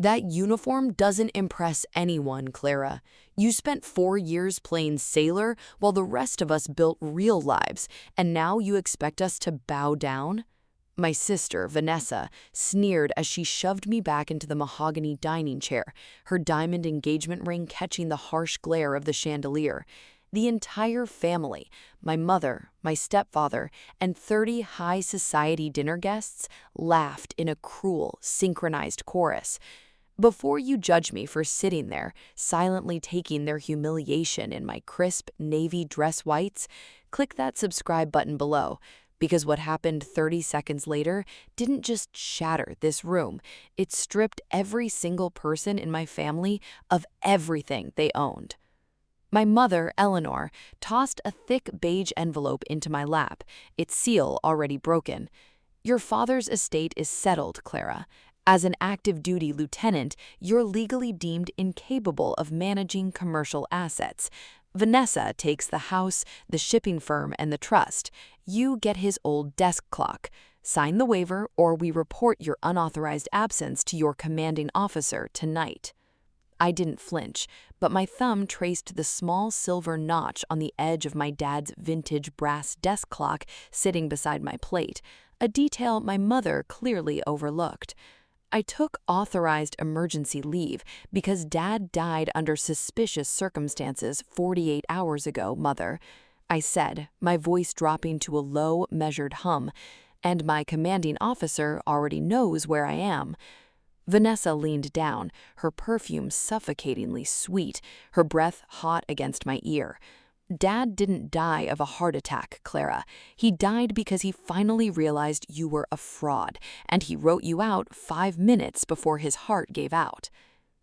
That uniform doesn't impress anyone, Clara. You spent 4 years playing sailor while the rest of us built real lives, and now you expect us to bow down? My sister, Vanessa, sneered as she shoved me back into the mahogany dining chair, her diamond engagement ring catching the harsh glare of the chandelier. The entire family, my mother, my stepfather, and 30 high society dinner guests, laughed in a cruel, synchronized chorus. Before you judge me for sitting there, silently taking their humiliation in my crisp navy dress whites, click that subscribe button below, because what happened 30 seconds later didn't just shatter this room, it stripped every single person in my family of everything they owned. My mother, Eleanor, tossed a thick beige envelope into my lap, its seal already broken. Your father's estate is settled, Clara. As an active-duty lieutenant, you're legally deemed incapable of managing commercial assets. Vanessa takes the house, the shipping firm, and the trust. You get his old desk clock. Sign the waiver, or we report your unauthorized absence to your commanding officer tonight. I didn't flinch, but my thumb traced the small silver notch on the edge of my dad's vintage brass desk clock sitting beside my plate, a detail my mother clearly overlooked. I took authorized emergency leave because Dad died under suspicious circumstances 48 hours ago, Mother, I said, my voice dropping to a low, measured hum, and my commanding officer already knows where I am. Vanessa leaned down, her perfume suffocatingly sweet, her breath hot against my ear. Dad didn't die of a heart attack, Clara. He died because he finally realized you were a fraud, and he wrote you out 5 minutes before his heart gave out.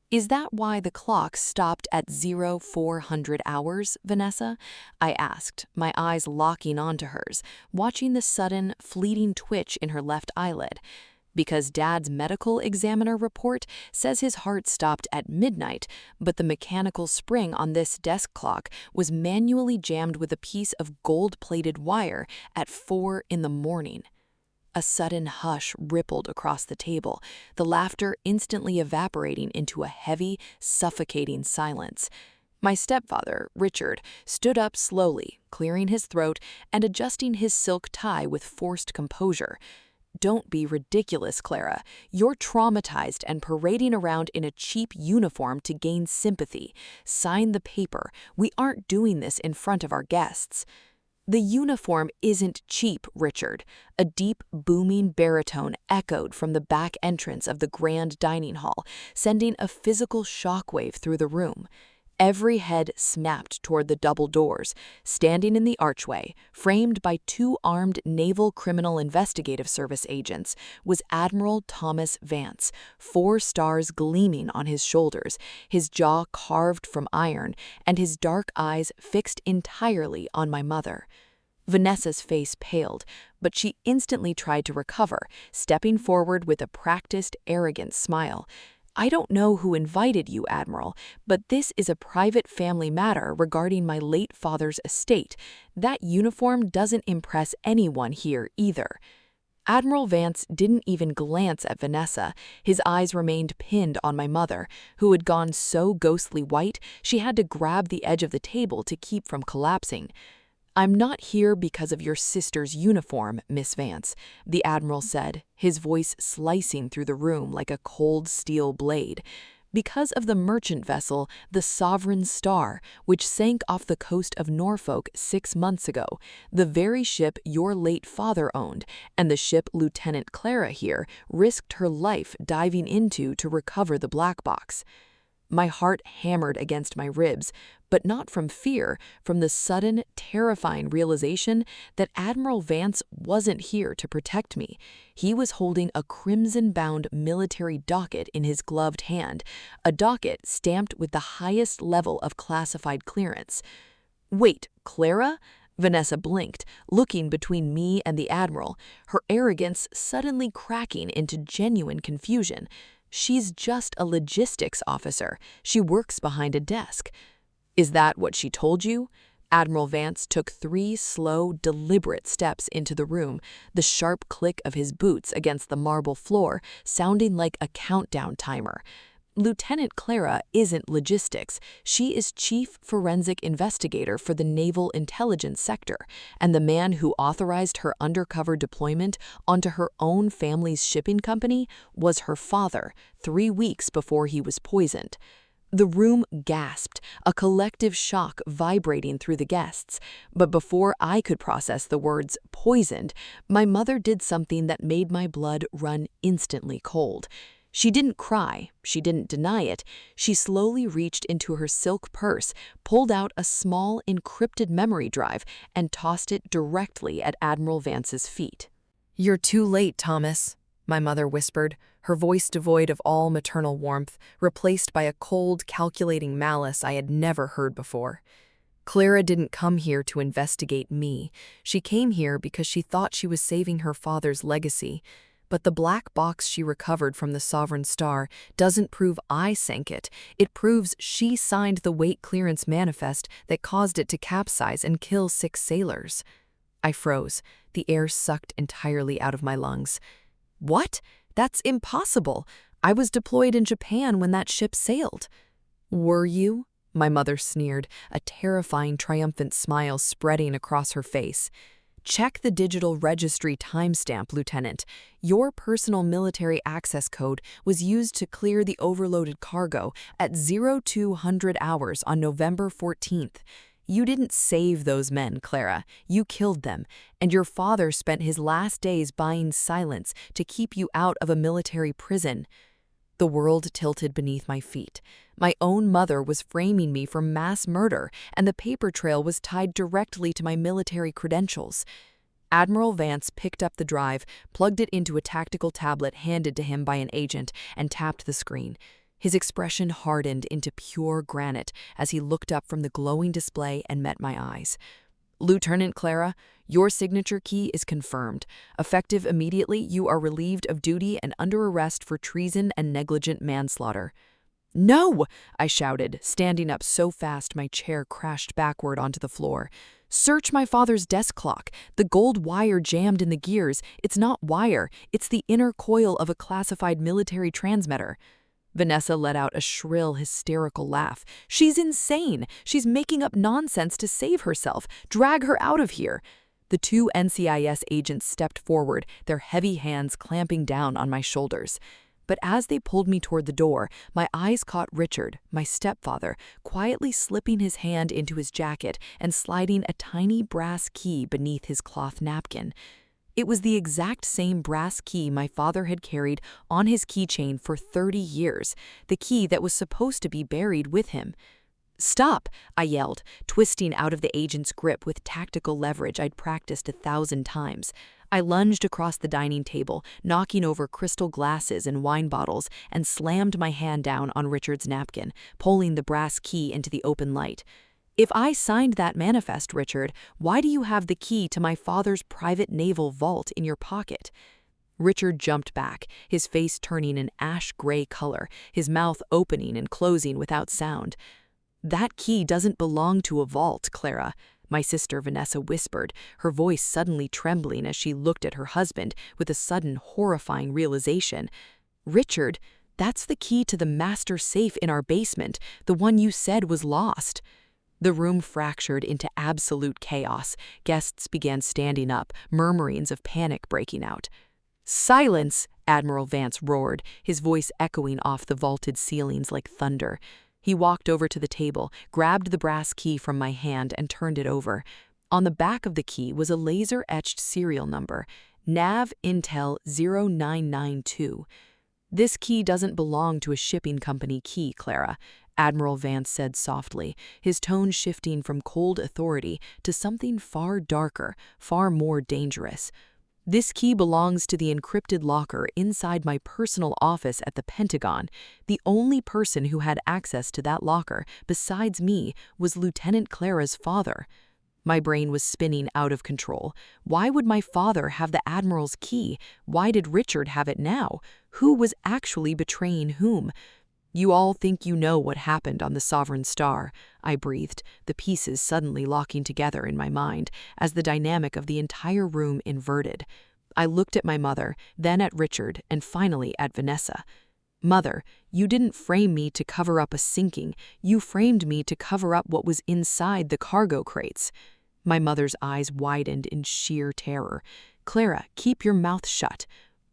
Is that why the clock stopped at 0400 hours, Vanessa? I asked, my eyes locking onto hers, watching the sudden, fleeting twitch in her left eyelid. Because Dad's medical examiner report says his heart stopped at midnight, but the mechanical spring on this desk clock was manually jammed with a piece of gold-plated wire at 4 in the morning. A sudden hush rippled across the table, the laughter instantly evaporating into a heavy, suffocating silence. My stepfather, Richard, stood up slowly, clearing his throat and adjusting his silk tie with forced composure. Don't be ridiculous, Clara. You're traumatized and parading around in a cheap uniform to gain sympathy. Sign the paper. We aren't doing this in front of our guests. The uniform isn't cheap, Richard. A deep, booming baritone echoed from the back entrance of the grand dining hall, sending a physical shockwave through the room. Every head snapped toward the double doors. Standing in the archway, framed by 2 armed Naval Criminal Investigative Service agents, was Admiral Thomas Vance, 4 stars gleaming on his shoulders, his jaw carved from iron, and his dark eyes fixed entirely on my mother. Vanessa's face paled, but she instantly tried to recover, stepping forward with a practiced, arrogant smile. I don't know who invited you, Admiral, but this is a private family matter regarding my late father's estate. That uniform doesn't impress anyone here either. Admiral Vance didn't even glance at Vanessa. His eyes remained pinned on my mother, who had gone so ghostly white she had to grab the edge of the table to keep from collapsing. I'm not here because of your sister's uniform, Miss Vance, the Admiral said, his voice slicing through the room like a cold steel blade. Because of the merchant vessel, the Sovereign Star, which sank off the coast of Norfolk 6 months ago, the very ship your late father owned, and the ship Lieutenant Clara here risked her life diving into to recover the black box. My heart hammered against my ribs, but not from fear, from the sudden, terrifying realization that Admiral Vance wasn't here to protect me. He was holding a crimson-bound military docket in his gloved hand, a docket stamped with the highest level of classified clearance. Wait, Clara? Vanessa blinked, looking between me and the Admiral, her arrogance suddenly cracking into genuine confusion. She's just a logistics officer. She works behind a desk. Is that what she told you? Admiral Vance took 3 slow, deliberate steps into the room, the sharp click of his boots against the marble floor sounding like a countdown timer. Lieutenant Clara isn't logistics. She is Chief Forensic Investigator for the Naval Intelligence sector, and the man who authorized her undercover deployment onto her own family's shipping company was her father, 3 weeks before he was poisoned. The room gasped, a collective shock vibrating through the guests. But before I could process the words poisoned, my mother did something that made my blood run instantly cold. She didn't cry, she didn't deny it. She slowly reached into her silk purse, pulled out a small encrypted memory drive, and tossed it directly at Admiral Vance's feet. "You're too late, Thomas," my mother whispered, her voice devoid of all maternal warmth, replaced by a cold, calculating malice I had never heard before. "Clara didn't come here to investigate me. She came here because she thought she was saving her father's legacy. But the black box she recovered from the Sovereign Star doesn't prove I sank it. It proves she signed the weight clearance manifest that caused it to capsize and kill 6 sailors." I froze, the air sucked entirely out of my lungs. "What? That's impossible. I was deployed in Japan when that ship sailed." "Were you?" my mother sneered, a terrifying, triumphant smile spreading across her face. "Check the digital registry timestamp, Lieutenant. Your personal military access code was used to clear the overloaded cargo at 0200 hours on November 14th. You didn't save those men, Clara. You killed them, and your father spent his last days buying silence to keep you out of a military prison." The world tilted beneath my feet. My own mother was framing me for mass murder, and the paper trail was tied directly to my military credentials. Admiral Vance picked up the drive, plugged it into a tactical tablet handed to him by an agent, and tapped the screen. His expression hardened into pure granite as he looked up from the glowing display and met my eyes. "Lieutenant Clara, your signature key is confirmed. Effective immediately, you are relieved of duty and under arrest for treason and negligent manslaughter." "No!" I shouted, standing up so fast my chair crashed backward onto the floor. "Search my father's desk clock. The gold wire jammed in the gears. It's not wire. It's the inner coil of a classified military transmitter." Vanessa let out a shrill, hysterical laugh. "She's insane! She's making up nonsense to save herself. Drag her out of here!" The 2 NCIS agents stepped forward, their heavy hands clamping down on my shoulders. But as they pulled me toward the door, my eyes caught Richard, my stepfather, quietly slipping his hand into his jacket and sliding a tiny brass key beneath his cloth napkin. It was the exact same brass key my father had carried on his keychain for 30 years, the key that was supposed to be buried with him. "Stop!" I yelled, twisting out of the agent's grip with tactical leverage I'd practiced 1,000 times. I lunged across the dining table, knocking over crystal glasses and wine bottles, and slammed my hand down on Richard's napkin, pulling the brass key into the open light. "If I signed that manifest, Richard, why do you have the key to my father's private naval vault in your pocket?" Richard jumped back, his face turning an ash-gray color, his mouth opening and closing without sound. "That key doesn't belong to a vault, Clara," my sister Vanessa whispered, her voice suddenly trembling as she looked at her husband with a sudden horrifying realization. "Richard, that's the key to the master safe in our basement, the one you said was lost." The room fractured into absolute chaos. Guests began standing up, murmurings of panic breaking out. "Silence!" Admiral Vance roared, his voice echoing off the vaulted ceilings like thunder. He walked over to the table, grabbed the brass key from my hand, and turned it over. On the back of the key was a laser-etched serial number, Nav Intel 0992. "This key doesn't belong to a shipping company key, Clara," Admiral Vance said softly, his tone shifting from cold authority to something far darker, far more dangerous. "This key belongs to the encrypted locker inside my personal office at the Pentagon. The only person who had access to that locker, besides me, was Lieutenant Clara's father." My brain was spinning out of control. Why would my father have the Admiral's key? Why did Richard have it now? Who was actually betraying whom? You all think you know what happened on the Sovereign Star, I breathed, the pieces suddenly locking together in my mind as the dynamic of the entire room inverted. I looked at my mother, then at Richard, and finally at Vanessa. Mother, you didn't frame me to cover up a sinking, you framed me to cover up what was inside the cargo crates. My mother's eyes widened in sheer terror. Clara, keep your mouth shut.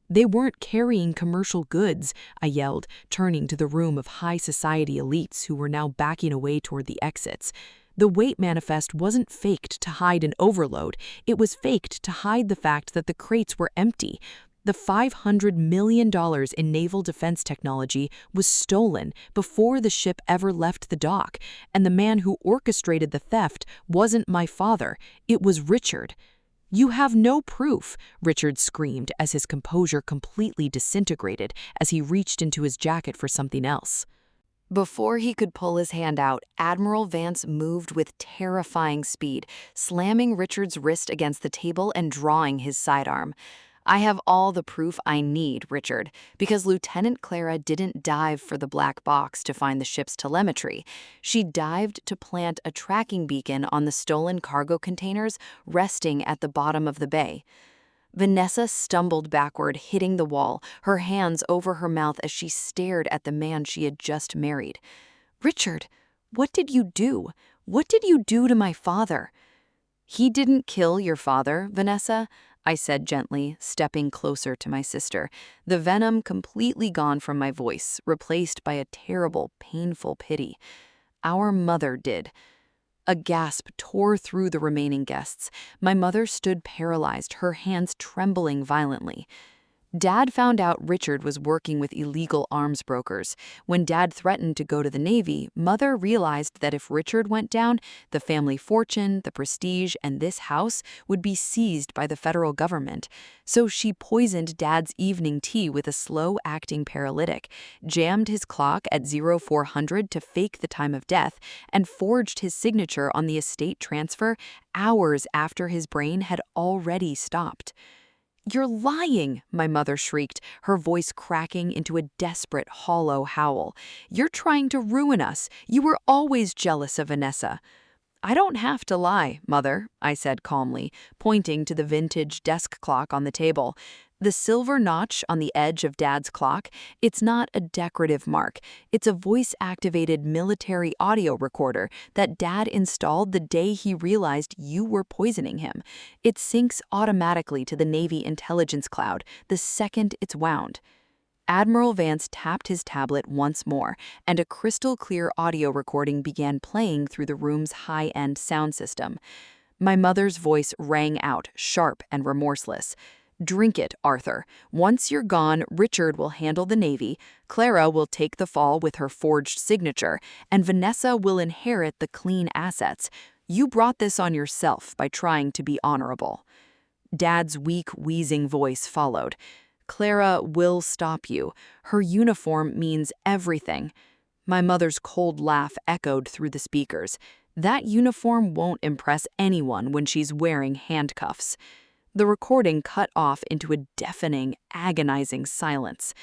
They weren't carrying commercial goods, I yelled, turning to the room of high society elites who were now backing away toward the exits. The weight manifest wasn't faked to hide an overload, it was faked to hide the fact that the crates were empty. The $500 million in naval defense technology was stolen before the ship ever left the dock, and the man who orchestrated the theft wasn't my father, it was Richard. You have no proof, Richard screamed as his composure completely disintegrated as he reached into his jacket for something else. Before he could pull his hand out, Admiral Vance moved with terrifying speed, slamming Richard's wrist against the table and drawing his sidearm. I have all the proof I need, Richard, because Lieutenant Clara didn't dive for the black box to find the ship's telemetry. She dived to plant a tracking beacon on the stolen cargo containers resting at the bottom of the bay. Vanessa stumbled backward, hitting the wall, her hands over her mouth as she stared at the man she had just married. Richard, what did you do? What did you do to my father? He didn't kill your father, Vanessa, I said gently, stepping closer to my sister, the venom completely gone from my voice, replaced by a terrible, painful pity. Our mother did. A gasp tore through the remaining guests. My mother stood paralyzed, her hands trembling violently. Dad found out Richard was working with illegal arms brokers. When Dad threatened to go to the Navy, Mother realized that if Richard went down, the family fortune, the prestige, and this house would be seized by the federal government. So she poisoned Dad's evening tea with a slow-acting paralytic, jammed his clock at 0400 to fake the time of death, and forged his signature on the estate transfer hours after his brain had already stopped. You're lying, my mother shrieked, her voice cracking into a desperate, hollow howl. You're trying to ruin us. You were always jealous of Vanessa. I don't have to lie, Mother, I said calmly, pointing to the vintage desk clock on the table. The silver notch on the edge of Dad's clock, it's not a decorative mark. It's a voice-activated military audio recorder that Dad installed the day he realized you were poisoning him. It syncs automatically to the Navy Intelligence cloud the second it's wound. Admiral Vance tapped his tablet once more, and a crystal-clear audio recording began playing through the room's high-end sound system. My mother's voice rang out, sharp and remorseless. Drink it, Arthur. Once you're gone, Richard will handle the Navy, Clara will take the fall with her forged signature, and Vanessa will inherit the clean assets. You brought this on yourself by trying to be honorable. Dad's weak, wheezing voice followed. Clara will stop you. Her uniform means everything. My mother's cold laugh echoed through the speakers. That uniform won't impress anyone when she's wearing handcuffs. The recording cut off into a deafening, agonizing silence.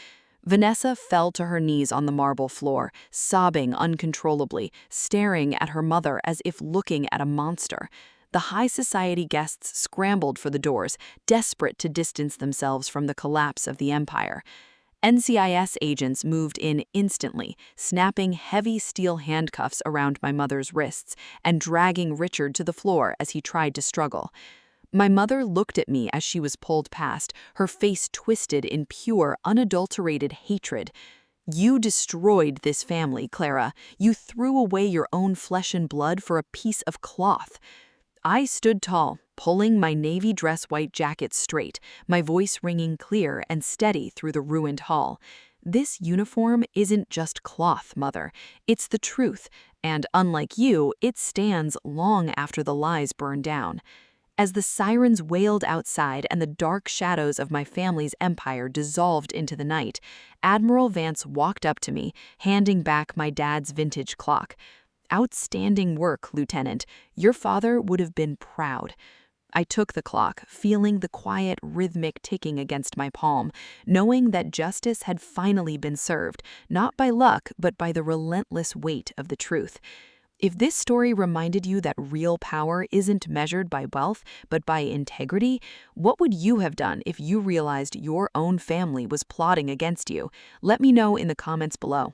Vanessa fell to her knees on the marble floor, sobbing uncontrollably, staring at her mother as if looking at a monster. The high society guests scrambled for the doors, desperate to distance themselves from the collapse of the empire. NCIS agents moved in instantly, snapping heavy steel handcuffs around my mother's wrists and dragging Richard to the floor as he tried to struggle. My mother looked at me as she was pulled past, her face twisted in pure, unadulterated hatred. You destroyed this family, Clara. You threw away your own flesh and blood for a piece of cloth. I stood tall, pulling my navy dress white jacket straight, my voice ringing clear and steady through the ruined hall. This uniform isn't just cloth, Mother. It's the truth, and unlike you, it stands long after the lies burn down. As the sirens wailed outside and the dark shadows of my family's empire dissolved into the night, Admiral Vance walked up to me, handing back my dad's vintage clock. Outstanding work, Lieutenant. Your father would have been proud. I took the clock, feeling the quiet, rhythmic ticking against my palm, knowing that justice had finally been served, not by luck, but by the relentless weight of the truth. If this story reminded you that real power isn't measured by wealth, but by integrity, what would you have done if you realized your own family was plotting against you? Let me know in the comments below.